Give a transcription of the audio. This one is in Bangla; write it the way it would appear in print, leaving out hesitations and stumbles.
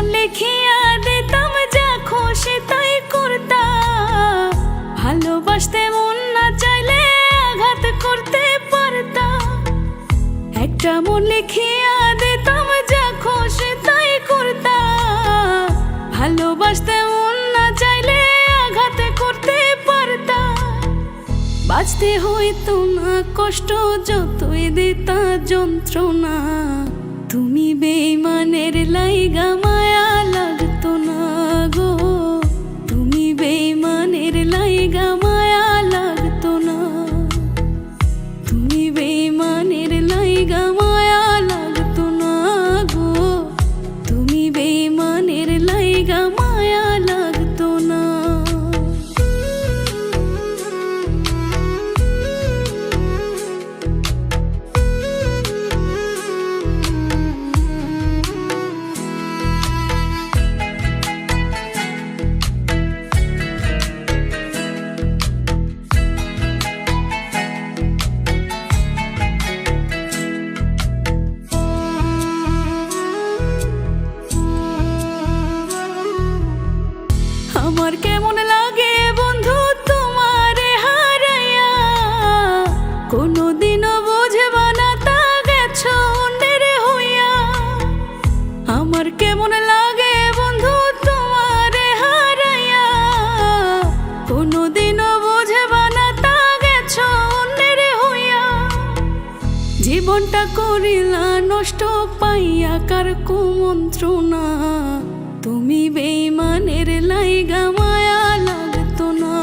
মন লিখিয়া দিতাম যা খুশি তাই করতা, ভালোবাসতে মন না চাইলে আঘাত করতে পারতা। একটা মন লিখিয়া দিতাম যা খুশি তাই করতা, ভালোবাসতে মন না চাইলে আঘাত করতে পারতা। বাঁচতে হইতো না কষ্ট যতই দিতা যন্ত্রণা, তুমি বেঈমানের লাইগা মায়া লাগতো না গো, তুমি বেঈমানের লাইগা মায়া লাগতো না, তুমি বেঈমানের লাইগা মায়া লাগতো না গো, তুমি বেঈমানের লাইগা মায়া লাগতো না। আমার কেমন লাগে বন্ধু তোমারে হারাইয়া, কোনোদিনও বুঝবা না তা গেছো অন্যের হইয়া। আমার কেমন লাগে বন্ধু তোমারে হারাইয়া, কোনোদিনও বুঝবা না তা গেছো অন্যের হইয়া। জীবনটা করিলা নষ্ট পাইয়া কার কুমন্ত্রণা, তুমি বেঈমানের লাইগা মায়া লাগতো না